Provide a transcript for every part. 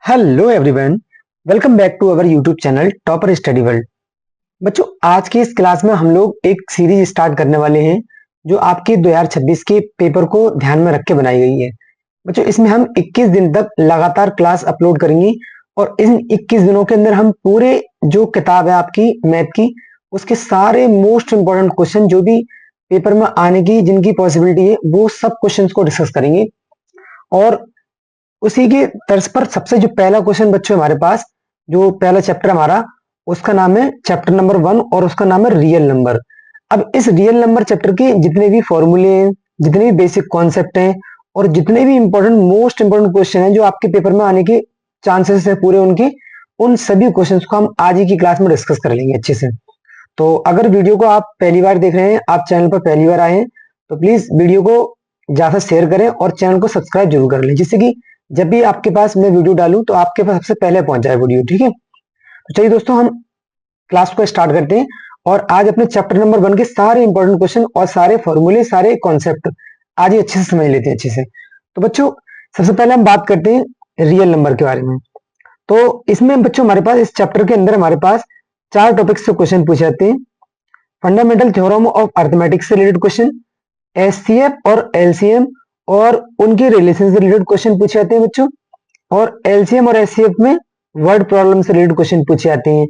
Hello everyone, welcome back to our YouTube channel topper study world. बच्चों, आज की इस क्लास में हम लोग एक सीरीज स्टार्ट करने वाले हैं जो आपके 2026 के पेपर को ध्यान में रख के बनाई गई है। बच्चों, इसमें हम 21 दिन तक लगातार क्लास अपलोड करेंगे और इन 21 दिनों के अंदर हम पूरे जो किताब है आपकी मैथ की, उसके सारे मोस्ट इंपॉर्टेंट क्वेश्चन जो भी पेपर में आने की जिनकी पॉसिबिलिटी है वो सब क्वेश्चन को डिस्कस करेंगे। और उसी के तर्ज पर सबसे जो पहला क्वेश्चन बच्चों हमारे पास, जो पहला चैप्टर हमारा, उसका नाम है चैप्टर नंबर 1 और उसका नाम है रियल नंबर। अब इस रियल नंबर चैप्टर के जितने भी फॉर्मूले हैं, जितने भी बेसिक कॉन्सेप्ट हैं और जितने भी इंपॉर्टेंट मोस्ट इंपॉर्टेंट क्वेश्चन हैं जो आपके पेपर में आने के चांसेस है पूरे उनके, उन सभी क्वेश्चंस को हम आज ही की क्लास में डिस्कस कर लेंगे अच्छे से। तो अगर वीडियो को आप पहली बार देख रहे हैं, आप चैनल पर पहली बार आए हैं, तो प्लीज वीडियो को ज्यादा शेयर करें और चैनल को सब्सक्राइब जरूर कर लें, जिससे कि जब भी आपके पास मैं वीडियो डालूं तो आपके पास सबसे पहले पहुंच जाए वीडियो। ठीक है, तो चलिए दोस्तों, हम क्लास को स्टार्ट करते हैं और आज अपने चैप्टर नंबर 1 के सारे इंपॉर्टेंट क्वेश्चन और सारे फॉर्मूले, सारे कॉन्सेप्ट आज ही अच्छे से समझ लेते हैं अच्छे से। तो बच्चों, सबसे पहले हम बात करते हैं रियल नंबर के बारे में। तो इसमें बच्चों हमारे पास इस चैप्टर के अंदर हमारे पास 4 टॉपिक्स से क्वेश्चन पूछे जाते हैं। फंडामेंटल थ्योरम ऑफ अर्थमेटिक्स से रिलेटेड क्वेश्चन, एचसीएफ और एलसीएम और उनके रिलेशन से रिलेटेड क्वेश्चन पूछे जाते हैं बच्चों। और एलसीएम और एचसीएफ में वर्ड प्रॉब्लम से रिलेटेड क्वेश्चन पूछे जाते हैं।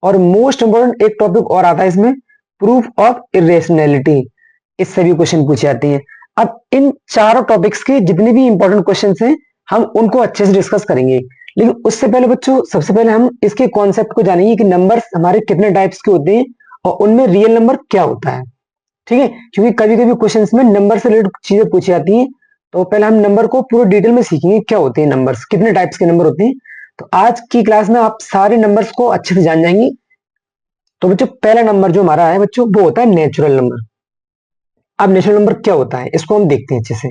और मोस्ट इंपोर्टेंट एक टॉपिक और आता है इसमें, प्रूफ ऑफ इरेशनैलिटी। इस सभी क्वेश्चन पूछे जाते हैं। अब इन चारों टॉपिक्स के जितने भी इंपॉर्टेंट क्वेश्चन हैं हम उनको अच्छे से डिस्कस करेंगे। लेकिन उससे पहले बच्चों, सबसे पहले हम इसके कॉन्सेप्ट को जानेंगे कि नंबर्स हमारे कितने टाइप्स के होते हैं और उनमें रियल नंबर क्या होता है। ठीक है, क्योंकि कभी कभी क्वेश्चंस में नंबर से रिलेटेड चीजें पूछी जाती हैं। तो पहले हम नंबर को पूरे डिटेल में सीखेंगे, क्या होते हैं नंबर्स, कितने टाइप्स के नंबर होते हैं। तो आज की क्लास में आप सारे नंबर्स को अच्छे से जान जाएंगे। तो बच्चों, पहला नंबर जो हमारा है बच्चों, वो होता है नेचुरल नंबर। अब नेचुरल नंबर क्या होता है इसको हम देखते हैं अच्छे से।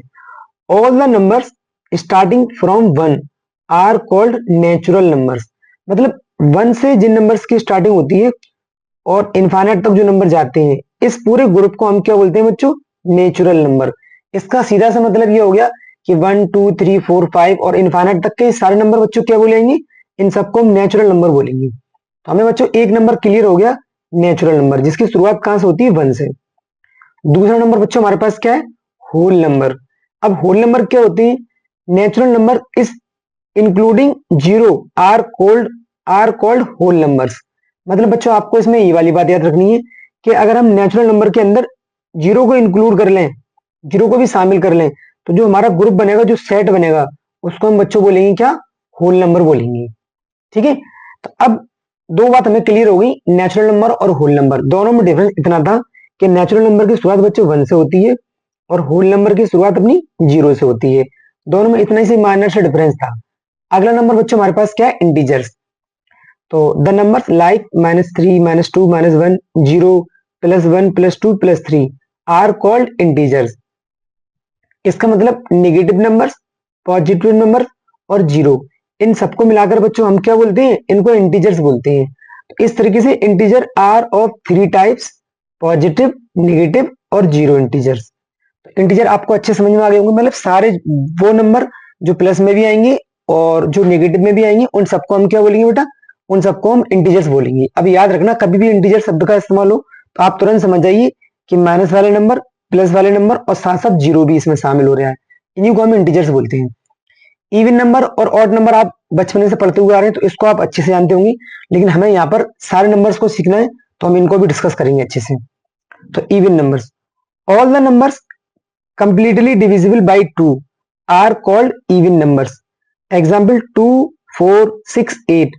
All the numbers starting from 1 are called natural numbers. मतलब 1 से जिन नंबर्स की स्टार्टिंग होती है और इनफाइनाइट तक जो नंबर जाते हैं, इस पूरे ग्रुप को हम क्या बोलते हैं बच्चों, नेचुरल नंबर। इसका सीधा सा मतलब ये हो गया कि 1 2 3 4 5 और इनफाइनाइट तक के सारे नंबर बच्चों क्या बोलेंगे, इन सबको हम नेचुरल नंबर बोलेंगे। तो हमें बच्चों एक नंबर क्लियर हो गया, नेचुरल नंबर, जिसकी शुरुआत कहां से होती है, 1 से। दूसरा नंबर बच्चों हमारे पास क्या है, होल नंबर। अब होल नंबर क्या होते हैं, natural number is including zero are called whole numbers. मतलब बच्चों आपको इसमें ये वाली बात याद रखनी है कि अगर हम नेचुरल नंबर के अंदर जीरो को इंक्लूड कर लें, जीरो को भी शामिल कर लें, तो जो हमारा ग्रुप बनेगा, जो सेट बनेगा, उसको हम बच्चों बोलेंगे क्या, होल नंबर बोलेंगे। ठीक है, तो अब दो बात हमें क्लियर हो गई, नेचुरल नंबर और होल नंबर दोनों में डिफरेंस इतना था कि नेचुरल नंबर की शुरुआत बच्चों 1 से होती है और होल नंबर की शुरुआत अपनी 0 से होती है। दोनों में इतना ही माइनर से डिफरेंस था। अगला नंबर बच्चों हमारे पास क्या है, इंटीजर्स। तो the numbers like -3 -2 -1 0 +1 +2 +3 are called integers. इसका मतलब नेगेटिव नंबर्स, पॉजिटिव नंबर और जीरो, इन सबको मिलाकर बच्चों हम क्या बोलते हैं, इनको इंटीजर्स बोलते हैं। तो इस तरीके से integer are of 3 types, positive, negative और जीरो इंटीजर्स। तो इंटीजर आपको अच्छे समझ में आ गए होंगे, मतलब सारे वो नंबर जो प्लस में भी आएंगे और जो नेगेटिव में भी आएंगे, उन सबको हम क्या बोलेंगे बेटा, उन सबको हम इंटीजर्स बोलेंगे। अब याद रखना, कभी भी इंटीजर शब्द का इस्तेमाल हो तो आप तुरंत समझ जाइए कि माइनस वाले नंबर, प्लस वाले नंबर और साथ साथ जीरो भी इसमें शामिल हो रहा है, इन्हीं को हम इंटीजर्स बोलते हैं। इवन नंबर और ऑड नंबर आप बचपन से पढ़ते हुए आ रहे हैं, तो इसको आप अच्छे से जानते होंगे, लेकिन हमें यहाँ पर सारे नंबर्स को सीखना है, तो हम इनको भी डिस्कस करेंगे अच्छे से। तो even numbers, all the numbers completely divisible by 2 are called even numbers. Example 2 4 6 8।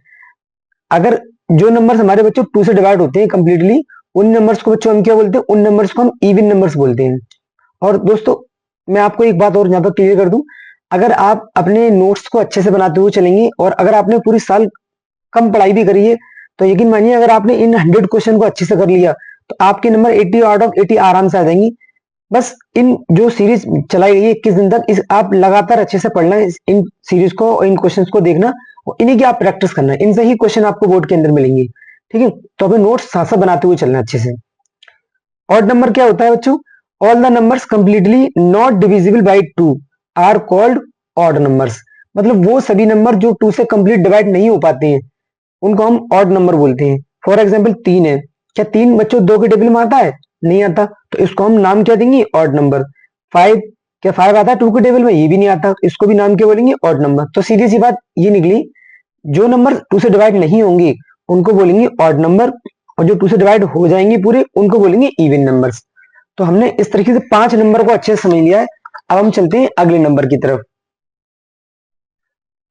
अगर जो नंबर्स हमारे बच्चों 2 से डिवाइड होते हैं कंप्लीटली, उन नंबर्स को बच्चों हम क्या बोलते हैं, उन नंबर्स को हम इवन नंबर्स बोलते हैं। और दोस्तों, मैं आपको एक बात और यहाँ पर क्लियर कर दूं, अगर आप अपने नोट्स को अच्छे से बनाते हुए चलेंगे और अगर आपने पूरी साल कम पढ़ाई भी करी है, तो यकीन मानिए अगर आपने इन 100 क्वेश्चन को अच्छे से कर लिया, तो आपके नंबर 80 आउट ऑफ 80 आराम से आ जाएंगे। बस इन जो सीरीज चलाई गई है 21 दिन तक, इस आप लगातार अच्छे से पढ़ना, इन सीरीज को और इन क्वेश्चंस को देखना और इन्हीं की आप प्रैक्टिस करना, इनसे ही क्वेश्चन आपको बोर्ड के अंदर मिलेंगे। ठीक है, तो अपने नोट्स साथ साथ बनाते हुए चलना अच्छे से। ऑड नंबर क्या होता है बच्चों, all the numbers completely not divisible by 2 are called odd numbers. मतलब वो सभी नंबर जो 2 से कंप्लीट डिवाइड नहीं हो पाते हैं उनको हम ऑड नंबर बोलते हैं। फॉर एग्जाम्पल 3 है, क्या 3 बच्चों 2 के टेबल में आता है? नहीं आता, तो इसको हम नाम क्या देंगे? Odd number. 5, क्या 5 आता है 2 के टेबल में? ये भी नहीं आता, इसको भी नाम क्या बोलेंगे? Odd number. तो सीधी सी बात ये निकली, जो नंबर 2 से डिवाइड नहीं होंगे उनको बोलेंगे ऑड नंबर, और जो 2 से डिवाइड हो जाएंगे पूरे उनको बोलेंगे इवन नंबर्स। तो हमने इस तरीके से 5 नंबर को अच्छे से समझ लिया है। अब हम चलते हैं अगले नंबर की तरफ।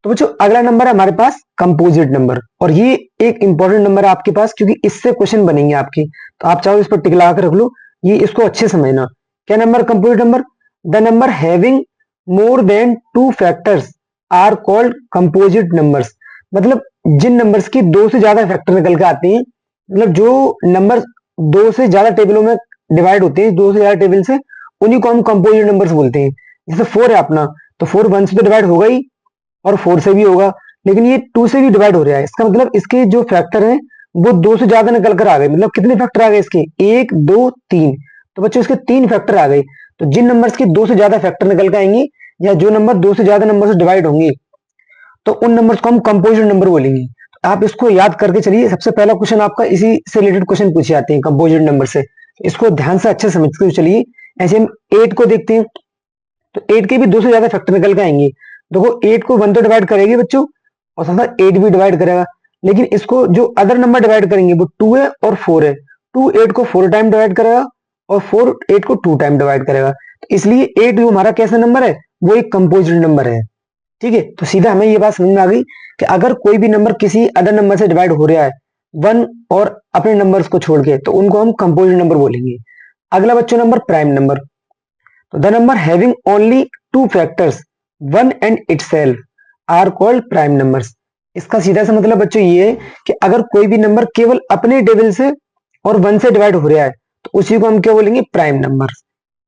तो बच्चों अगला नंबर है हमारे पास कंपोजिट नंबर, और ये एक इंपॉर्टेंट नंबर है आपके पास क्योंकि इससे क्वेश्चन बनेंगे आपके, तो आप चाहो इस पर टिक लगा कर रख लो, ये इसको अच्छे समझना। क्या number? Composite number. The number having more than 2 factors are called composite numbers. मतलब जिन नंबर्स की 2 से ज्यादा फैक्टर निकल के आते हैं, मतलब जो नंबर 2 से ज्यादा टेबलों में डिवाइड होते हैं, 2 से ज्यादा टेबल से, उन्हीं को हम कंपोजिट नंबर्स बोलते हैं। जैसे 4 है अपना, तो 4 1 से तो डिवाइड होगा ही, और 4 से भी होगा, लेकिन ये 2 से भी डिवाइड हो रहा है। इसका मतलब इसके जो फैक्टर हैं वो 2 से ज्यादा निकल कर आ गए। मतलब कितने फैक्टर आ गए इसके? 1 2 3। तो बच्चों इसके 3 फैक्टर आ गए। तो जिन नंबर्स के 2 से ज्यादा फैक्टर निकल के आएंगे, या जो नंबर 2 से ज्यादा नंबर से डिवाइड होंगे, तो उन नंबर्स को हम कंपोजिट नंबर बोलेंगे। तो आप इसको याद करके चलिए, सबसे पहला क्वेश्चन आपका इसी से रिलेटेड क्वेश्चन पूछे जाते हैं कंपोजिट नंबर से। इसको ध्यान से अच्छे समझते हुए चलिए। ऐसे हम 8 को देखते हैं, तो 8 के भी 2 से ज्यादा फैक्टर निकल के आएंगे। देखो 8 को 1 तो डिवाइड करेगी बच्चों, और साथ साथ 8 भी डिवाइड करेगा, लेकिन इसको जो अदर नंबर डिवाइड करेंगे वो 2 है और 4 है। 2 8 को 4 टाइम डिवाइड करेगा, और 4 8 को 2 टाइम डिवाइड करेगा। तो इसलिए 8 जो हमारा कैसा नंबर है? वो एक कंपोजिट नंबर है। ठीक है, तो सीधा हमें ये बात समझ में आ गई कि अगर कोई भी नंबर किसी अदर नंबर से डिवाइड हो रहा है, 1 और अपने नंबर्स को छोड़ के, तो उनको हम कंपोजिट नंबर बोलेंगे। अगला बच्चों नंबर प्राइम नंबर। तो the number having only 2 factors 1 and itself are called prime numbers. इसका सीधा सा मतलब बच्चों ये है कि अगर कोई भी नंबर केवल अपने टेबल से और 1 से डिवाइड हो रहा है, तो उसी को हम क्या बोलेंगे? Prime number.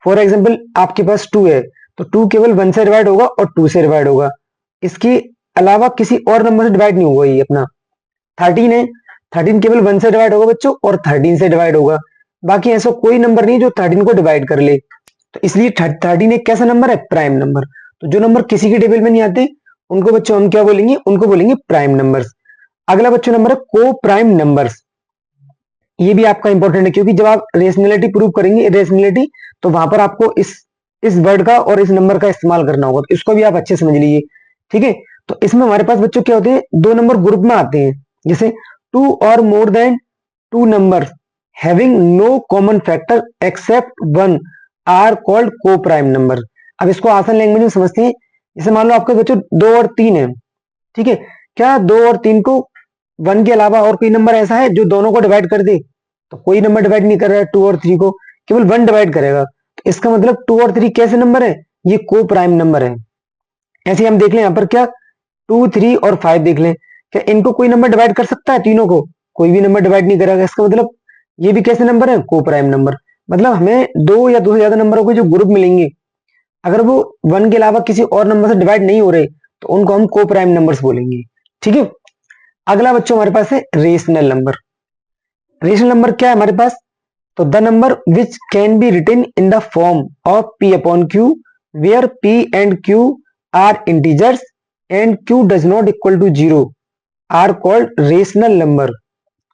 फॉर एग्जाम्पल आपके पास 2 है, तो 2 केवल 1 से डिवाइड होगा और 2 से डिवाइड होगा, इसके अलावा किसी और नंबर से डिवाइड नहीं होगा। ये अपना 13 है, 13 केवल 1 से डिवाइड होगा बच्चों, और 13 से डिवाइड होगा। बाकी ऐसा कोई नंबर नहीं जो 13 को डिवाइड कर ले। तो इसलिए 13 एक कैसा नंबर है? Prime number. तो जो नंबर किसी के टेबल में नहीं आते उनको बच्चों हम क्या बोलेंगे? उनको बोलेंगे प्राइम नंबर्स। अगला बच्चों नंबर है को प्राइम नंबर्स। ये भी आपका इंपॉर्टेंट है क्योंकि जब आप रेशनैलिटी प्रूव करेंगे, रेशनैलिटी, तो वहां पर आपको इस वर्ड का और इस नंबर का इस्तेमाल करना होगा, तो इसको भी आप अच्छे समझ लीजिए। ठीक है, तो इसमें हमारे पास बच्चों क्या होते हैं? 2 नंबर ग्रुप में आते हैं, जैसे 2 और more than 2 number having no common factor except 1 are called coprime number. अब इसको आसान लैंग्वेज में समझते हैं। जैसे मान लो आपके बच्चों 2 और 3 है, ठीक है, क्या 2 और 3 को 1 के अलावा और कोई नंबर ऐसा है जो दोनों को डिवाइड कर दे? तो कोई नंबर डिवाइड नहीं कर रहा है 2 और 3 को, केवल 1 डिवाइड करेगा। तो इसका मतलब 2 और 3 कैसे नंबर है? ये को प्राइम नंबर है। ऐसे हम देख लें यहाँ पर, क्या 2 3 और 5 देख लें, क्या इनको कोई नंबर डिवाइड कर सकता है? तीनों को कोई भी नंबर डिवाइड नहीं करेगा। इसका मतलब ये भी कैसे नंबर है? को प्राइम नंबर। मतलब हमें 2 या 2 से ज्यादा नंबरों के जो ग्रुप मिलेंगे, अगर वो 1 के अलावा किसी और नंबर से डिवाइड नहीं हो रहे, तो उनको हम को प्राइम नंबर्स बोलेंगे। ठीक है, अगला बच्चों हमारे पास है रेशनल नंबर। रेशनल नंबर क्या है हमारे पास? तो the number which can be written in the form of p upon q where p and q are integers and q does not equal to 0 are called rational number.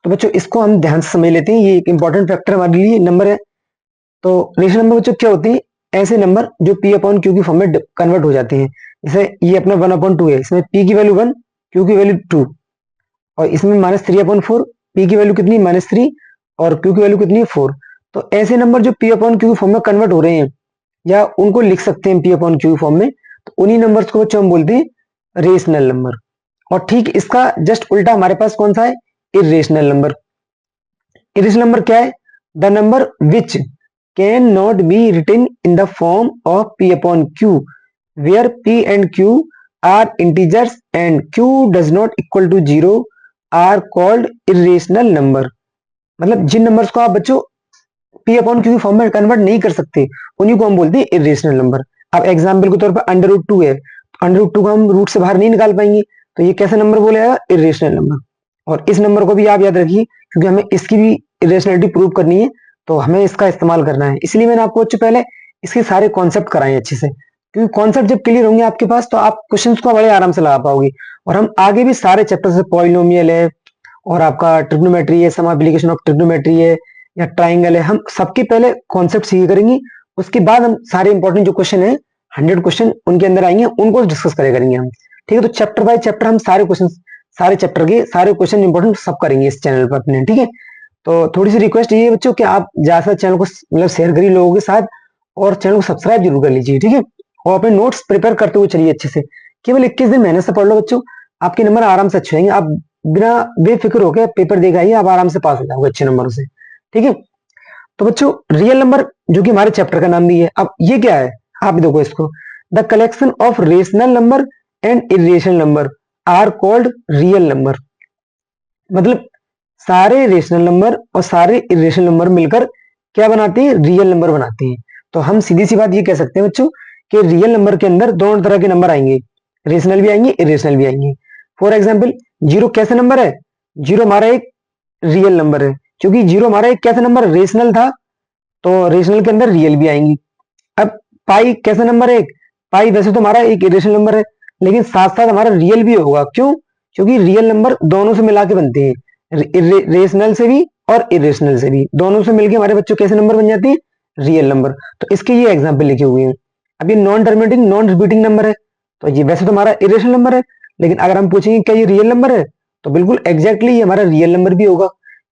तो बच्चों इसको हम ध्यान से समझ लेते हैं, ये एक इंपॉर्टेंट फैक्टर हमारे लिए नंबर है। तो रेशनल नंबर बच्चों क्या होते हैं? ऐसे नंबर जो p अपॉन q की फॉर्म में कन्वर्ट हो जाते हैं। जैसे ये अपना 1 अपॉन 2 है, इसमें p की वैल्यू 1, q की वैल्यू 2, और इसमें -3 अपॉन 4, p की वैल्यू कितनी? -3, और q की वैल्यू कितनी है? 4। तो ऐसे नंबर जो p अपॉन q फॉर्म में कन्वर्ट हो रहे हैं, या उनको लिख सकते हैं p अपॉन q फॉर्म में, तो उन्हीं नंबर्स को बच्चों हम बोलते हैं रेशनल नंबर। और ठीक इसका जस्ट उल्टा हमारे पास कौन सा है? Irrational number. इरेशनल नंबर क्या है? The number which cannot be written in the form of p upon q where p and q are integers and q does not equal to 0 are called irrational number. मतलब जिन numbers को आप बच्चों p upon q की form में convert नहीं कर सकते, उन्हीं को हम बोलते हैं इरेशनल नंबर। अब एग्जाम्पल के तौर पर √2 है, तो √2 को हम रूट से बाहर नहीं निकाल पाएंगे, तो ये कैसा नंबर बोला जाएगा? Irrational number. और इस नंबर को भी आप याद रखिए क्योंकि हमें इसकी भी इरेशनलिटी प्रूव करनी है, तो हमें इसका इस्तेमाल करना है। इसलिए मैंने आपको बच्चों पहले इसके सारे कॉन्सेप्ट कराए अच्छे से, क्योंकि कॉन्सेप्ट जब क्लियर होंगे आपके पास तो आप क्वेश्चंस को बड़े आराम से लगा पाओगे। और हम आगे भी सारे चैप्टर से पॉलिनोमियल है और आपका ट्रिग्नोमेट्री है, सम एप्लीकेशन ऑफ ट्रिग्नोमेट्री है या ट्राइंगल है, हम सबके पहले कॉन्सेप्ट सीखे करेंगे। उसके बाद हम सारे इंपॉर्टेंट जो क्वेश्चन है 100 क्वेश्चन उनके अंदर आएंगे, उनको डिस्कस करेंगे हम। ठीक है, तो चैप्टर बाय चैप्टर हम सारे क्वेश्चन, सारे चैप्टर के सारे क्वेश्चन इंपॉर्टेंट सब करेंगे इस चैनल पर अपने। ठीक है, तो थोड़ी सी रिक्वेस्ट ये है बच्चों कि आप ज्यादा चैनल को मतलब शेयर करिए लोगों के साथ और चैनल को सब्सक्राइब जरूर कर लीजिए। ठीक है, और अपने नोट्स प्रिपेयर करते हुए चलिए अच्छे से। केवल 21 दिन मेहनत से पढ़ लो बच्चों, आपके नंबर आराम से अच्छे होंगे। आप बिना बेफिक्र होकर पेपर देकर आइए, आप आराम से पास हो जाओगे अच्छे नंबरों से। ठीक है, तो बच्चों रियल नंबर जो कि हमारे चैप्टर का नाम भी है, अब ये क्या है आप देखो इसको, the collection of rational number and irrational number are called real number. मतलब सारे रेशनल नंबर और सारे इरेशनल नंबर मिलकर क्या बनाते हैं, रियल नंबर बनाते हैं। तो हम सीधी सी बात ये कह सकते हैं बच्चों कि रियल नंबर के अंदर दोनों तरह के नंबर आएंगे, रेशनल भी आएंगे, इरेशनल भी आएंगे। फॉर एग्जाम्पल जीरो कैसा नंबर है, जीरो हमारा एक रियल नंबर है, क्योंकि जीरो हमारा एक कैसा नंबर रेशनल था, तो रेशनल के अंदर रियल भी आएंगी। अब पाई कैसा नंबर है, पाई वैसे तो हमारा एक इरेशनल नंबर है, लेकिन साथ साथ हमारा रियल भी होगा। क्यों, क्योंकि रियल नंबर दोनों से मिला के बनते हैं, रेशनल से भी और इरेशनल से भी, दोनों से मिलके हमारे बच्चों कैसे नंबर बन जाते हैं, रियल नंबर। तो इसके ये एग्जाम्पल लिखे हुए हैं। अब ये non terminating non repeating number है, तो ये वैसे तो हमारा इरेशनल नंबर है, लेकिन अगर हम पूछेंगे क्या ये रियल नंबर है, तो बिल्कुल एग्जैक्टली ये हमारा रियल नंबर भी होगा,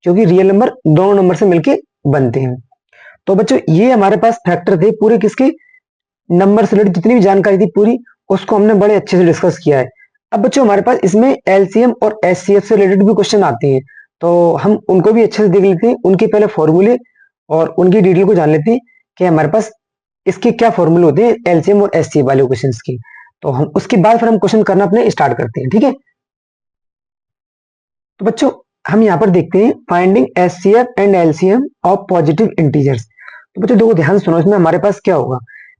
क्योंकि रियल नंबर दोनों नंबर से मिलके बनते हैं। तो बच्चों ये हमारे पास फैक्टर थे पूरे किसके, नंबर से रिलेटेड जितनी भी जानकारी थी पूरी, उसको हमने बड़े अच्छे से डिस्कस किया है। अब बच्चों हमारे पास इसमें एलसीएम और एचसीएफ से रिलेटेड भी क्वेश्चन आते हैं, तो हम उनको भी अच्छे से देख लेते हैं, उनके पहले फॉर्मूले और उनकी डिटेल को जान लेते हैं कि हमारे पास इसके क्या फॉर्मूले होते हैं एलसीएम और एचसीएफ वाले क्वेश्चन की। तो हम उसके बाद फिर हम क्वेश्चन करना अपने स्टार्ट करते हैं। ठीक है, तो बच्चों हम यहाँ पर देखते हैं finding HCF and LCM of positive integers. तो बच्चों देखो ध्यान सुनो, इसमें हमारे पास क्या होगा,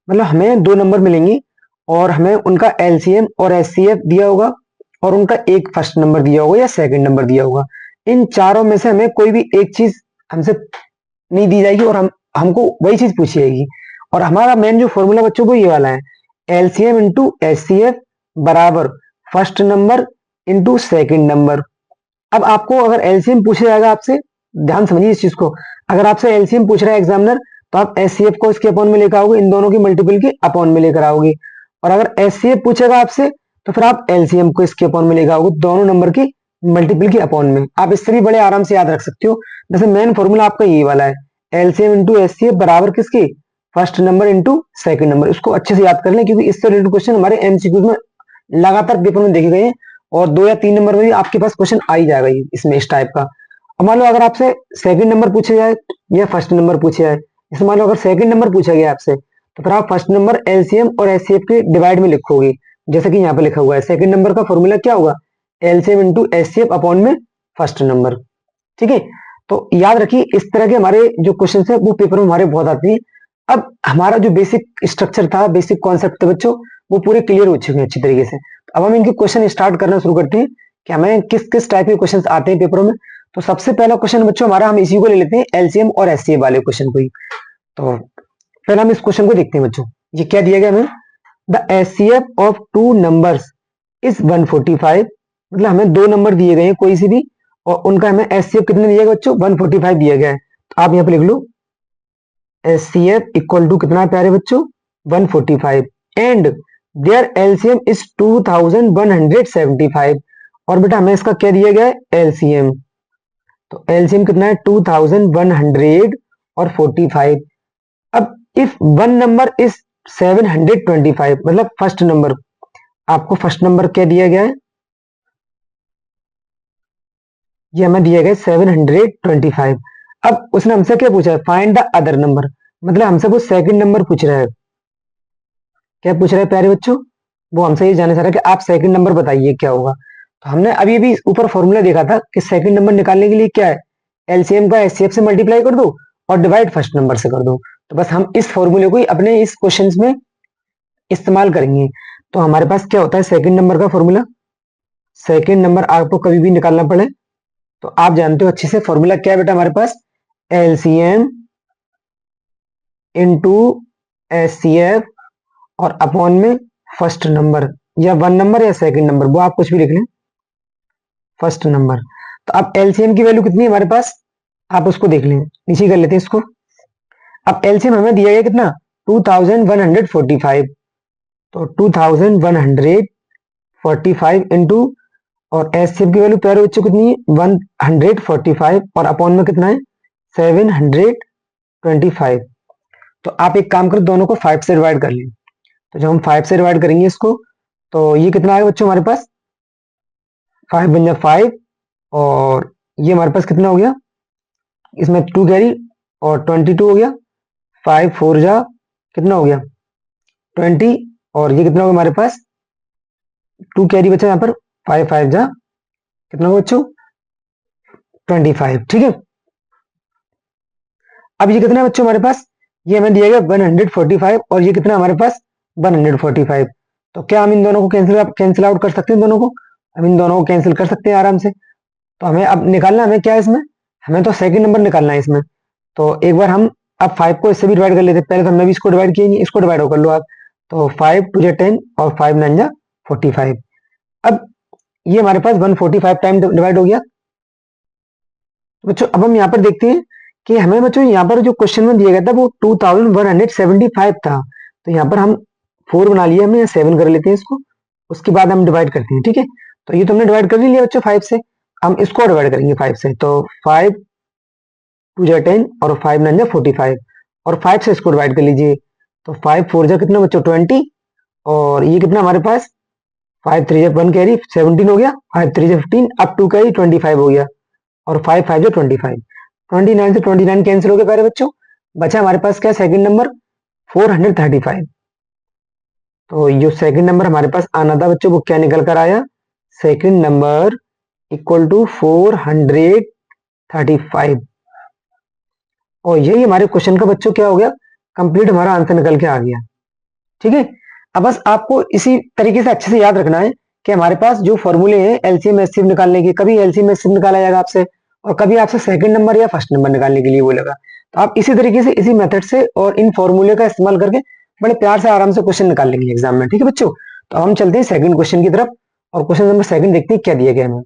मतलब हमें दो नंबर मिलेंगे और हमें उनका एलसीएम और एचसीएफ दिया होगा और उनका एक फर्स्ट नंबर दिया होगा या सेकंड नंबर दिया होगा। इन चारों में से हमें कोई भी एक चीज हमसे नहीं दी जाएगी और हमको वही चीज पूछी जाएगी। और हमारा मेन जो फॉर्मूला बच्चों को ये वाला है, एलसीएम इंटू एचसीएफ बराबर first number into second number. अब आपको अगर एलसीएम पूछा जाएगा आपसे, ध्यान समझिए इस चीज को, अगर आपसे एलसीएम पूछ रहा है एग्जामिनर तो आप एचसीएफ को इसके अपॉन में लेकर आओगे, इन दोनों की मल्टीपल के अपॉन में लेकर आओगे। और अगर एचसीएफ पूछेगा आपसे तो फिर आप एलसीएम को इसके अपॉन में लेकर आओगे, दोनों नंबर की मल्टीपल के अपॉन में। आप इससे भी बड़े आराम से याद रख सकते हो। जैसे मेन फॉर्मूला आपका यही वाला है, एलसीएम इंटू एचसीएफ बराबर किसके, first number into second number. इसको अच्छे से याद कर लें, क्योंकि इससे रिलेटेड क्वेश्चन हमारे एमसीक्यूज में लगातार पेपर में देखे गए हैं और 2 या 3 नंबर में भी आपके पास क्वेश्चन आ ही जाएगा इसमें इस टाइप का। अब मान लो अगर आपसे सेकंड नंबर पूछा जाए या फर्स्ट नंबर पूछा जाए, जैसे मान लो अगर सेकंड नंबर पूछा गया आपसे तो फिर आप फर्स्ट नंबर एलसीएम और एचसीएफ के डिवाइड में लिखोगे, जैसे कि यहाँ पे लिखा हुआ है। सेकंड नंबर का फॉर्मूला क्या होगा, एलसीएम इंटू एचसीएफ अपॉन में फर्स्ट नंबर। ठीक है, तो याद रखिए इस तरह के हमारे जो क्वेश्चन है वो पेपर में हमारे बहुत आते हैं। अब हमारा जो बेसिक स्ट्रक्चर था, बेसिक कॉन्सेप्ट थे बच्चों, वो पूरे क्लियर हो चुके हैं अच्छी तरीके से। अब हम इनके क्वेश्चन स्टार्ट करना शुरू करते हैं कि हमें किस किस टाइप के क्वेश्चन आते हैं पेपरों में। तो सबसे पहला क्वेश्चन बच्चों हमारा, हम इसी को ले लेते हैं, एलसीएम और एचसीएफ वाले क्वेश्चन को ही। तो पहले हम इस क्वेश्चन को देखते हैं बच्चों, ये क्या दिया गया हमें, the HCF of two numbers is 145। मतलब हमें दो नंबर दिए गए हैं कोई से भी और उनका हमें एचसीएफ कितने दिया गया बच्चों, 145 दिया गया है। तो आप यहाँ पे लिख लो एचसीएफ इक्वल टू कितना प्यारे बच्चों, 145 एंड देयर एलसीएम इज 2175। और बेटा हमें इसका क्या दिया गया है, एलसीएम। तो एलसीएम कितना है, 2100 और 45। अब इफ वन नंबर इज 725, मतलब फर्स्ट नंबर, आपको फर्स्ट नंबर क्या दिया गया है, ये हमें दिया गया 725। अब उसने हमसे क्या पूछा है, फाइंड द अदर नंबर। मतलब हमसे वो सेकंड नंबर पूछ रहा है। क्या पूछ रहा है प्यारे बच्चों, वो हमसे ये जानना चाह रहा है कि आप सेकंड नंबर बताइए क्या होगा। तो हमने अभी भी ऊपर फॉर्मूला देखा था कि सेकंड नंबर निकालने के लिए क्या है, एलसीएम का एचसीएफ से मल्टीप्लाई कर दो और डिवाइड फर्स्ट नंबर से कर दो। तो बस हम इस फॉर्मूले को ही अपने इस क्वेश्चन में इस्तेमाल करेंगे। तो हमारे पास क्या होता है सेकंड नंबर का फॉर्मूला, सेकंड नंबर आपको कभी भी निकालना पड़े तो आप जानते हो अच्छे से फॉर्मूला क्या है बेटा, हमारे पास एलसीएम इंटू एचसीएफ और अपॉन में फर्स्ट नंबर या 1 नंबर या सेकंड नंबर, वो आप कुछ भी लिख लें, फर्स्ट नंबर। तो अब एलसीएम की वैल्यू कितनी है हमारे पास, आप उसको देख लें, नीचे कर लेते हैं इसको। अब एलसीएम हमें दिया गया कितना, 2145। तो 2145 इंटू, और एचसीएफ की वैल्यू प्यारे बच्चों कितनी है, 145, और अपॉन में कितना है, 725। तो आप एक काम करो, दोनों को 5 से डिवाइड कर लें। तो जब हम 5 से डिवाइड करेंगे इसको, तो ये कितना आएगा बच्चों हमारे पास, 5 बन जा 5, और ये हमारे पास कितना हो गया, इसमें 2 कैरी और 22 हो गया, 5 4 जा कितना हो गया 20, और ये कितना हो गया हमारे पास 2 कैरी बचा यहाँ पर, 5 5 जा कितना होगा बच्चों 25। ठीक है, अब ये कितना है बच्चों हमारे पास, ये हमें दिया गया 145, और ये कितना हमारे पास 145। तो क्या हम इन दोनों को कैंसिल आउट कर सकते हैं, दोनों को हम इन दोनों को कैंसिल कर सकते हैं आराम से। तो हमें अब निकालना, हमें क्या है इसमें, हमें तो सेकंड नंबर निकालना है इसमें। तो एक बार हम अब 5 को इससे भी डिवाइड कर लेते हैं, पहले तो हमने भी इसको डिवाइड किया नहीं, इसको डिवाइड कर लो आप। तो 5 2 10 और 5 9 जा 45। अब ये हमारे पास 145 टाइम डिवाइड हो गया। बच्चों अब हम यहाँ पर देखते हैं कि हमें बच्चों यहाँ पर जो क्वेश्चन में दिया गया था वो 2175 था। तो यहाँ पर हम 4 बना लिया, हमने 7 कर लेते हैं इसको, उसके बाद हम डिवाइड करते हैं। ठीक है, तो ये तो हमने डिवाइड कर लिया बच्चों 5 से, हम इसको डिवाइड करेंगे 5 से। तो 5 2 जा 10 और 5 9 जा 45, और 5 से इसको डिवाइड कर लीजिए। तो 5 4 जा कितना बच्चों 20, और ये कितना हमारे पास 5 3 जा 1 कैरी 17 हो गया, 5 3 जा 15, अब 2 कैरी 25 हो गया, और 5 5 जो 25, 29 से 29 कैंसिल हो गए प्यारे बच्चों, बचा हमारे पास क्या सेकंड नंबर 435। तो जो सेकंड नंबर हमारे पास आना था बच्चों वो क्या निकल कर आया, सेकंड नंबर इक्वल टू 435। और यही हमारे क्वेश्चन का बच्चों क्या हो गया, कंप्लीट हमारा आंसर निकल के आ गया। ठीक है, अब बस आपको इसी तरीके से अच्छे से याद रखना है कि हमारे पास जो फॉर्मूले हैं एलसीएम एचसीएफ निकालने के, कभी एलसीएम एचसीएफ निकाला जाएगा आपसे, और कभी आपसे सेकंड नंबर या फर्स्ट नंबर निकालने के लिए बोलेगा। तो आप इसी तरीके से, इसी मेथड से और इन फॉर्मूले का इस्तेमाल करके बड़े प्यार से आराम से क्वेश्चन निकाल लेंगे एग्जाम में। ठीक है बच्चों, तो हम चलते हैं सेकंड क्वेश्चन की तरफ, और क्वेश्चन नंबर सेकंड देखते हैं क्या दिया गया हमें।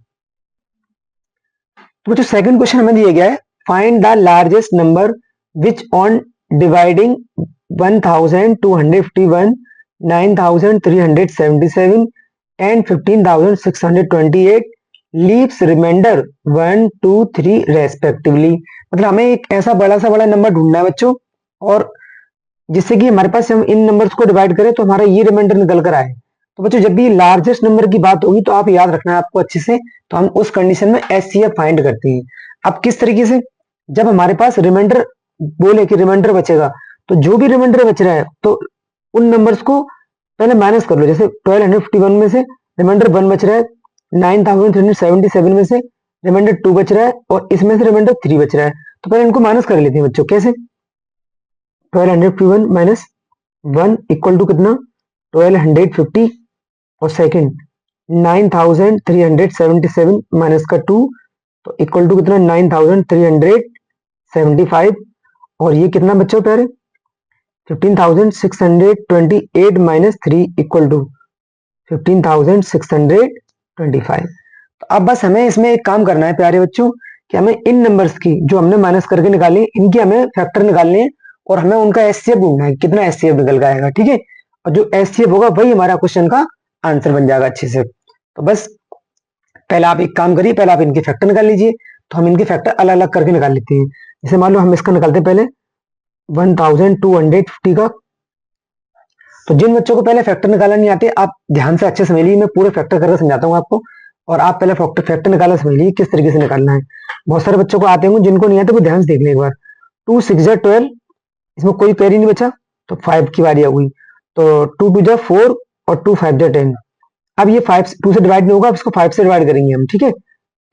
तो बच्चों सेकंड क्वेश्चन हमें दिया गया है, find the largest number which on dividing 1251, 9377 and 15628 leaves remainder 1 2 3 respectively. मतलब हमें एक ऐसा बड़ा नंबर ढूंढना है बच्चों, और जिससे कि हमारे पास हम इन नंबर्स को डिवाइड करें तो हमारा ये रिमाइंडर निकल कर आए। तो बच्चों जब भी लार्जेस्ट नंबर की बात होगी तो आप याद रखना है आपको अच्छे से, तो हम उस कंडीशन में एचसीएफ फाइंड करते हैं। अब किस तरीके से, जब हमारे पास रिमाइंडर बोले कि रिमाइंडर बचेगा, तो जो भी रिमाइंडर बच रहा है तो उन नंबर्स को पहले माइनस कर लो। जैसे 1251 में से रिमाइंडर 1 बच रहा है, 9377 में से रिमाइंडर 2 बच रहा है, और इसमें से रिमाइंडर 3 बच रहा है। तो पहले इनको माइनस कर लेते हैं बच्चों, कैसे, 1251 माइनस 1 इक्वल टू कितना 1250, और सेकंड 9377 माइनस का 2, तो इक्वल टू कितना 9375, और ये कितना बच्चों प्यारे 15628 माइनस 3 इक्वल टू 15625। तो अब बस हमें इसमें एक काम करना है प्यारे बच्चों, कि हमें इन नंबर्स की जो हमने माइनस करके निकाली इनकी हमें फैक्टर निकालने हैं, और हमें उनका एचसीएफ ढूंढना है कितना एचसीएफ निकल आएगा। ठीक है, और जो एचसीएफ होगा वही हमारा क्वेश्चन का आंसर बन जाएगा अच्छे से। तो बस पहले आप एक काम करिए, पहले आप इनके फैक्टर निकाल लीजिए। तो हम इनके फैक्टर अलग अलग करके निकाल लेते हैं। जैसे मान लो हम इसका निकालते पहले 1250 का। तो जिन बच्चों को पहले फैक्टर निकालना नहीं आते, आप ध्यान से अच्छे समझ लीजिए, मैं पूरे फैक्टर करके समझाता हूँ आपको, और आप पहले फैक्टर निकालना समझ लीजिए किस तरीके से निकालना है। बहुत सारे बच्चों को आते होंगे, जिनको नहीं आते वो ध्यान से देख लें एक बार। 2 6 जा 12, इसमें कोई पैर ही नहीं बचा, तो 5 की बारी आ गई। तो 2 2 जा 4 और 2 5 जा 10। अब ये 5 2 से डिवाइड नहीं होगा, अब इसको 5 से डिवाइड करेंगे हम। ठीक है,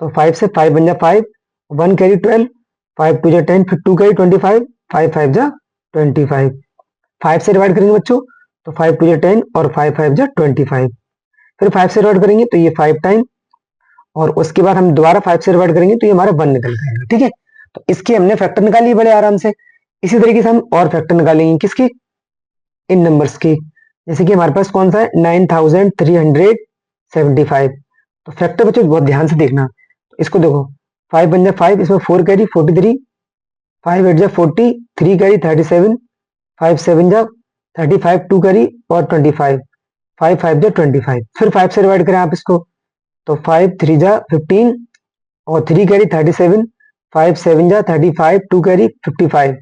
तो 5 से 5 बन जा 5, 1 कैरी 12, 5 2 जा 10, फिर 2 कैरी 25, 5 5 जा 25। 5 से डिवाइड करेंगे बच्चों, तो 5 2 जा 10 और 5 5 जा 25। फिर 5 से डिवाइड करेंगे तो ये 5 टाइम, और उसके बाद हम दोबारा 5 से डिवाइड करेंगे तो ये हमारा 1 निकल जाएगा। ठीक है, तो इसके हमने फैक्टर निकाली बड़े आराम से। इसी तरीके से हम और फैक्टर निकालेंगे किसकी, इन नंबर्स की। जैसे कि हमारे पास कौन सा है 9375। तो फैक्टर बच्चों बहुत ध्यान से देखना। तो इसको देखो 5 बन जाए 5, इसमें 4 कैरी 43, 5 8 जा 40, 3 कैरी 37, 5 7 जा 35, 2 कैरी और 25, 5 5 जा 25। फिर 5 से डिवाइड करें आप इसको, तो 5 3 जा 15 और 3 कैरी 37, 5 7 जा 35, 2 कैरी 55,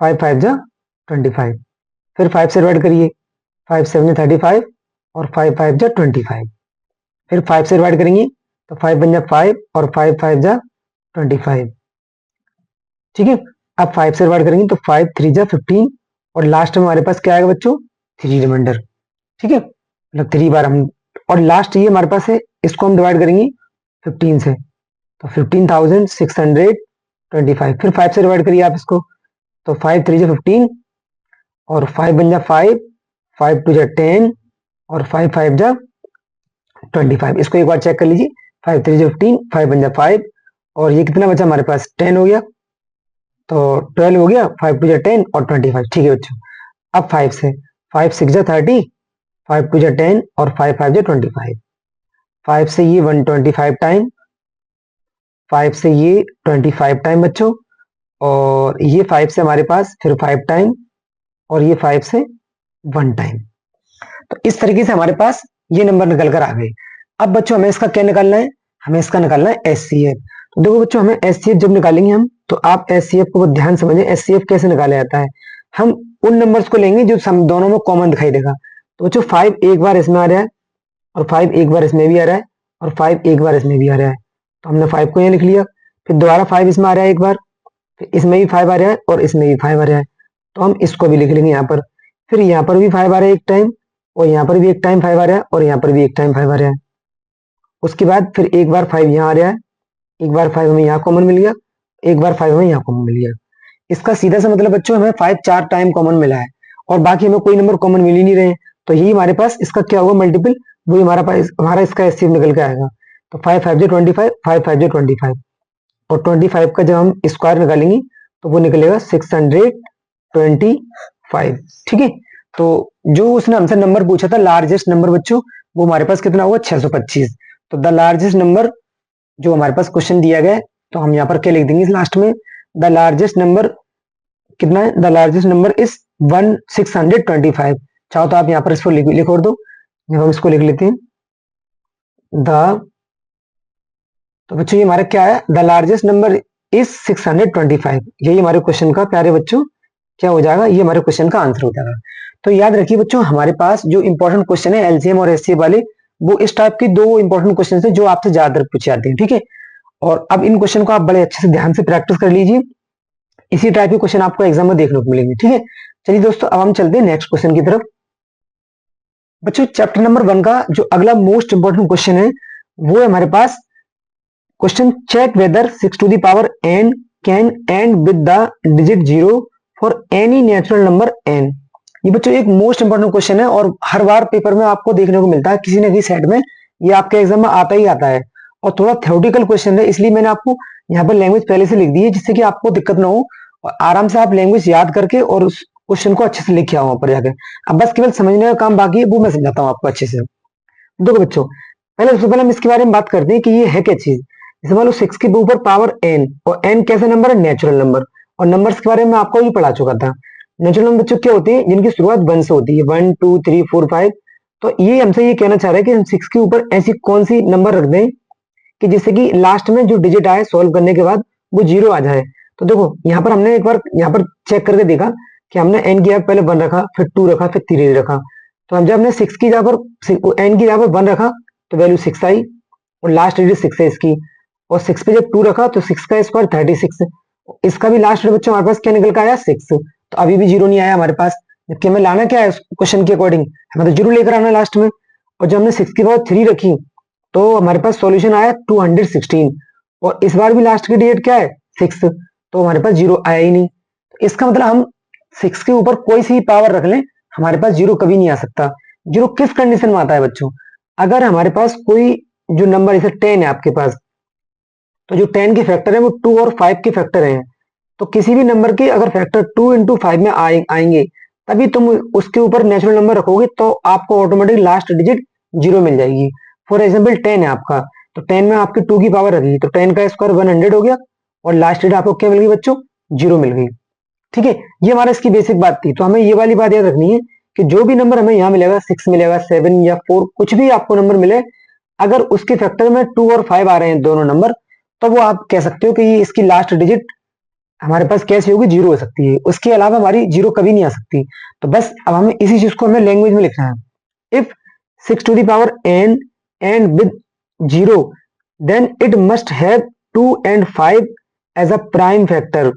5 5 जा 25। फिर 5 से डिवाइड करिए, 5 7 जा 35 और 5 5 जा 25। फिर 5 से डिवाइड करेंगे तो 5 बन जा 5 और 5 5 जा 25। ठीक है, अब 5 से डिवाइड करेंगे तो 5 3 जा 15 और लास्ट में हमारे पास क्या आएगा बच्चों 3 रिमाइंडर। ठीक है, मतलब 3 बार हम, और लास्ट ये हमारे पास है, इसको हम डिवाइड करेंगे 15 से, तो 15,625। फिर 5 से डिवाइड करिए आप इसको, तो 5 3 जा 15 और 5 बन जा 5, 5 2 जा 10 और 5 5 जा 25। इसको एक बार चेक कर लीजिए, 5 3 जा 15, 5 बन जा 5 और ये कितना बचा हमारे पास 10 हो गया, तो 12 हो गया, 5 2 जा 10 और 25। ठीक है बच्चों, अब 5 से, 5 6 जा 30, 5 2 जा 10 और 5 5 जा 25। 5 से ये 125 टाइम, 5 से ये 25 टाइम बच्चों, और ये 5 से हमारे पास फिर 5 टाइम और ये 5 से 1 टाइम। तो इस तरीके से हमारे पास ये नंबर निकल कर आ गए। अब बच्चों हमें इसका क्या निकालना है, हमें इसका निकालना है एचसीएफ। तो देखो बच्चों, हमें एचसीएफ जब निकालेंगे हम, तो आप एचसीएफ को बहुत ध्यान समझें, एचसीएफ कैसे निकाला जाता है। हम उन नंबर्स को लेंगे जो हम दोनों में कॉमन दिखाई देगा। तो बच्चों 5 एक बार इसमें आ रहा है और 5 एक बार इसमें भी आ रहा है और 5 एक बार इसमें भी आ रहा है, तो हमने 5 को यहाँ लिख लिया। फिर दोबारा 5 इसमें आ रहा है एक बार, फिर इसमें भी 5 आ रहा है और इसमें भी 5 आ रहा है, तो हम इसको भी लिख लेंगे यहाँ पर। फिर यहाँ पर भी 5 आ रहा है एक टाइम, और यहाँ पर भी एक टाइम 5 आ रहा है और यहाँ पर भी एक टाइम 5 आ रहा है। उसके बाद फिर एक बार 5 यहाँ आ रहा है, एक बार 5 हमें यहाँ कॉमन मिल गया, एक बार 5 हमें यहाँ कॉमन मिल गया। इसका सीधा सा मतलब बच्चों हमें 5 4 टाइम कॉमन मिला है और बाकी हमें कोई नंबर कॉमन मिल ही नहीं रहे, तो यही हमारे पास इसका क्या होगा मल्टीपल, वही हमारा इसका एचसीएफ निकल के आएगा। तो 5 5 जो 25, 5 5 जो 25 और 25 का जब हम स्क्वायर निकालेंगे तो वो निकलेगा 625। ठीक है, तो जो उसने हमसे नंबर पूछा था लार्जेस्ट नंबर बच्चों, वो हमारे पास कितना होगा 625। तो द लार्जेस्ट नंबर जो हमारे पास क्वेश्चन दिया गया है, तो हम यहाँ पर क्या लिख देंगे लास्ट में, द लार्जेस्ट नंबर कितना है, द लार्जेस्ट नंबर इज 1625। चाहो तो आप यहाँ पर इसको लिख और दो, हम इसको लिख लेते हैं द, तो बच्चों ये हमारा क्या है, द लार्जेस्ट नंबर इज 625। यही हमारे क्वेश्चन का प्यारे बच्चों क्या हो जाएगा, ये हमारे क्वेश्चन का आंसर हो जाएगा। तो याद रखिए बच्चों, हमारे पास जो इंपॉर्टेंट क्वेश्चन है एलसीएम और एचसीएफ वाले, वो इस टाइप के दो इंपॉर्टेंट क्वेश्चन है जो आपसे ज्यादातर पूछे जाते हैं। ठीक है, और अब इन क्वेश्चन को आप बड़े अच्छे से ध्यान से प्रैक्टिस कर लीजिए, इसी टाइप के क्वेश्चन आपको एग्जाम में देखने को मिलेंगे। ठीक है, चलिए दोस्तों अब हम चलते हैं नेक्स्ट क्वेश्चन की तरफ। बच्चों चैप्टर नंबर 1 का जो अगला मोस्ट इंपॉर्टेंट क्वेश्चन है वो है हमारे पास question, check whether 6 to the power n can end with the digit 0 for any natural number n। ये बच्चों एक मोस्ट इंपॉर्टेंट क्वेश्चन है और हर बार पेपर में आपको देखने को मिलता है, किसी न किसी सेट में ये आपके एग्जाम में आता ही आता है और थोड़ा थ्योरेटिकल क्वेश्चन है, इसलिए मैंने आपको यहाँ पर लैंग्वेज पहले से लिख दी है जिससे कि आपको दिक्कत ना हो और आराम से आप लैंग्वेज याद करके और उस क्वेश्चन को अच्छे से लिखे आओ वहां पर जाकर। अब बस केवल समझने का काम बाकी है, वो मैं समझाता हूँ आपको अच्छे से। देखो बच्चों, पहले सबसे पहले हम इसके बारे में बात करते हैं कि ये है क्या चीज। जैसे मान लो 6 के ऊपर पावर n, और n कैसा नंबर है, नेचुरल नंबर। और नंबर्स के बारे में आपको भी पढ़ा चुका था। नेचुरल नंबर बच्चों क्या होते हैं, जिनकी शुरुआत 1 से होती है, 1 2 3 4 5। तो ये हमसे ये कहना चाह रहा है कि हम 6 के ऊपर ऐसी कौन सी नंबर रख दें कि जिससे कि लास्ट में जो डिजिट आए सॉल्व करने के बाद वो 0 आ जाए। तो देखो यहाँ पर हमने एक बार यहाँ पर चेक करके देखा कि हमने n की जगह पहले 1 रखा, फिर 2 रखा, फिर 3 रखा। तो हम जब हमने 6 की जगह पर n की जगह पर 1 रखा तो वैल्यू 6 आई और लास्ट डिजिट 6 है इसकी, और 6 पे जब 2 रखा तो 6 का स्क्वायर 36, इसका भी लास्ट बच्चों हमारे पास क्या निकल के आया 6। तो अभी भी 0 नहीं आया हमारे पास, जबकि हमें लाना क्या है क्वेश्चन के अकॉर्डिंग, हमें तो 0 लेकर आना लास्ट में। और जब हमने 6 की पावर 3 रखी तो हमारे पास सॉल्यूशन आया 216, और इस बार भी लास्ट की डिजिट क्या है 6, तो हमारे पास 0 आया ही नहीं। तो इसका मतलब हम 6 के ऊपर कोई सी पावर रख लें हमारे पास 0 कभी नहीं आ सकता। 0 किस कंडीशन में आता है बच्चों, अगर हमारे पास कोई जो नंबर जैसे 10 है आपके पास, तो जो 10 के फैक्टर है वो 2 और 5 के फैक्टर हैं, तो किसी भी नंबर के अगर फैक्टर 2 into 5 में आएंगे तभी तुम उसके ऊपर नेचुरल नंबर रखोगे तो आपको ऑटोमेटिक लास्ट डिजिट 0 मिल जाएगी। फॉर एग्जाम्पल 10 है आपका, तो 10 में आपकी 2 की पावर रखी, तो 10 का स्क्वायर 100 हो गया और लास्ट डिजिट आपको क्या मिल गई बच्चों, 0 मिल गई। ठीक है, ये हमारा इसकी बेसिक बात थी। तो हमें ये वाली बात याद रखनी है कि जो भी नंबर हमें यहाँ मिलेगा, 6 मिलेगा, 7 या 4, कुछ भी आपको नंबर मिले, अगर उसके फैक्टर में 2 और 5 आ रहे हैं दोनों नंबर, तो वो आप कह सकते हो कि ये इसकी लास्ट डिजिट हमारे पास कैसे होगी, 0 हो सकती है। उसके अलावा हमारी 0 कभी नहीं आ सकती। तो बस अब हमें इसी चीज को हमें लैंग्वेज में लिखना है। If 6 to the power n end with 0 then it must have 2 and 5 as a prime factor,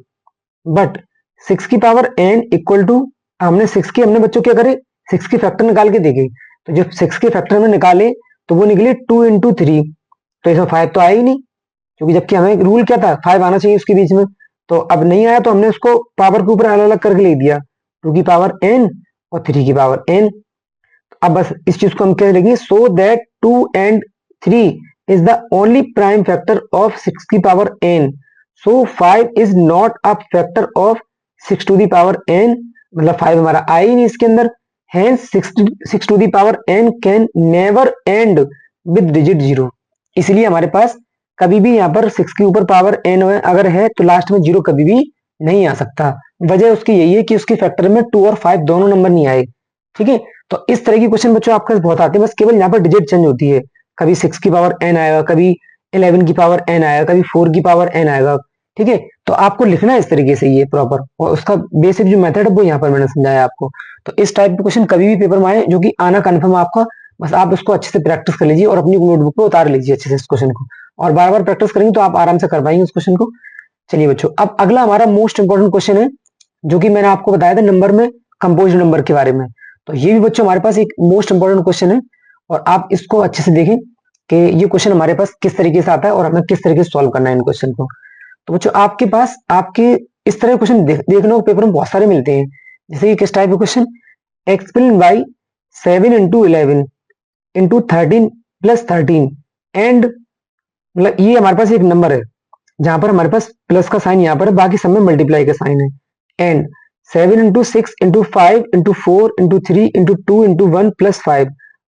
but 6 की पावर n इक्वल टू, हमने 6 की हमने बच्चों क्या करे, 6 की फैक्टर निकाल के देखे, तो जब 6 के फैक्टर में निकाले तो वो निकले 2 into 3, तो इसमें 5 तो आया ही नहीं, क्योंकि जबकि हमें रूल क्या था, 5 आना चाहिए उसके बीच में। तो अब नहीं आया तो हमने उसको पावर के ऊपर अलग अलग करके लिख दिया, 2 की पावर n और 3 की पावर n। अब बस इस चीज को हम क्या लिखेंगे, so that 2 and 3 is the only prime factor of 6 की power n, so 5 is not a factor of 6 to the power n, मतलब 5 हमारा आया ही नहीं इसके अंदर। Hence 6 to the power n can never end with digit 0। इसलिए हमारे पास कभी भी यहाँ पर 6 के ऊपर पावर n अगर है तो लास्ट में 0 कभी भी नहीं आ सकता। वजह उसकी यही है कि उसके फैक्टर में 2 और 5 दोनों नंबर नहीं आए। ठीक है, तो इस तरह की क्वेश्चन बच्चों आपके पास बहुत आते हैं, बस केवल यहाँ पर डिजिट चेंज होती है। कभी 6 की पावर n आएगा, कभी 11 की पावर n आएगा, कभी 4 की पावर n आएगा। ठीक है, तो आपको लिखना है इस तरीके से ये प्रॉपर, और उसका बेसिक जो मेथड है वो यहाँ पर मैंने समझाया आपको। तो इस टाइप के क्वेश्चन कभी भी पेपर में आए, जो कि आना कन्फर्म आपका, बस आप उसको अच्छे से प्रैक्टिस कर लीजिए और अपनी नोटबुक पे उतार लीजिए अच्छे से इस क्वेश्चन को, और बार बार प्रैक्टिस करेंगे तो आप आराम से कर पाएंगे उस क्वेश्चन को। चलिए बच्चों, अब अगला हमारा मोस्ट इंपॉर्टेंट क्वेश्चन है, जो कि मैंने आपको बताया था नंबर में कंपोज नंबर के बारे में। तो ये भी बच्चों हमारे पास एक मोस्ट इंपॉर्टेंट क्वेश्चन है, और आप इसको अच्छे से देखें कि ये क्वेश्चन हमारे पास किस तरीके से आता है और हमें किस तरीके से सॉल्व करना है इन क्वेश्चन को। तो बच्चों आपके पास आपके इस तरह क्वेश्चन देखने को पेपर में बहुत सारे मिलते हैं, जैसे कि किस टाइप के question, explain why 7 into 11 into 13 plus 13 and, मतलब ये हमारे पास एक नंबर है जहां पर हमारे पास प्लस का साइन यहाँ पर है, बाकी सब में मल्टीप्लाई का साइन है, and 7 into 6 into 5 into 4 into 3 into 2 into 1 plus 5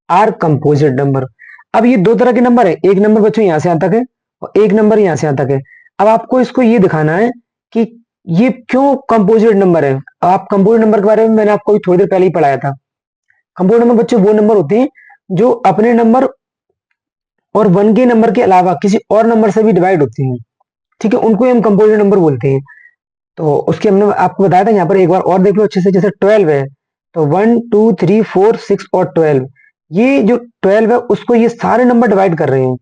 are composite number. अब ये दो तरह के नंबर है, एक नंबर बच्चों यहां से यहां तक है और एक नंबर यहां से यहां तक है। अब आपको इसको ये दिखाना है कि ये क्यों कंपोजिट नंबर है। आप कंपोजिट नंबर के बारे में मैंने आपको थोड़ी देर पहले ही पढ़ाया था। कंपोजिट नंबर बच्चों वो नंबर होते हैं जो अपने नंबर और 1 के नंबर के अलावा किसी और नंबर से भी डिवाइड होते हैं। ठीक है, उनको हम कंपोजिट नंबर बोलते हैं। तो उसके हमने आपको बताया था, यहाँ पर एक बार और देख लो अच्छे से, जैसे 12 है तो 1 2 3 4 6 और 12, ये जो 12 है उसको ये सारे नंबर डिवाइड कर रहे हैं।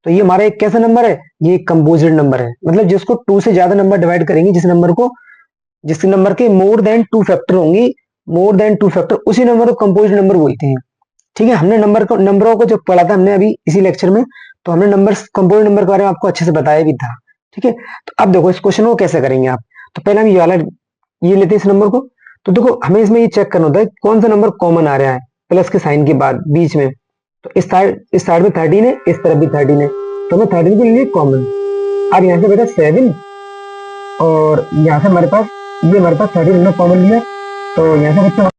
तो ये हमारा एक कैसा नंबर है, ये कंपोजिट नंबर है, मतलब जिसको 2 से ज्यादा नंबर डिवाइड करेंगे, जिस नंबर के मोर देन 2 फैक्टर होंगे, मोर देन 2 फैक्टर, उसी नंबर को कंपोजिट नंबर बोलते हैं। ठीक है, हमने नंबरों को जब पढ़ा था हमने अभी इसी लेक्चर में, तो हमने नंबर कंपोजिट नंबर के बारे में आपको अच्छे से बताया भी था। ठीक है, तो अब देखो इस क्वेश्चन को कैसे करेंगे आप। तो पहले हम ये वाला ये लेते हैं इस नंबर को। तो देखो हमें इसमें ये चेक करना होता है कौन सा नंबर कॉमन आ रहा है प्लस के साइन के बाद बीच में। तो इस साइड में 13 है, इस तरफ भी 13 है, तो हमें 13 को लिए कॉमन। अब यहाँ से बेटा 7 और यहाँ से हमारे पास ये हमारे पास 13 हमने कॉमन लिया, तो यहाँ से बच्चों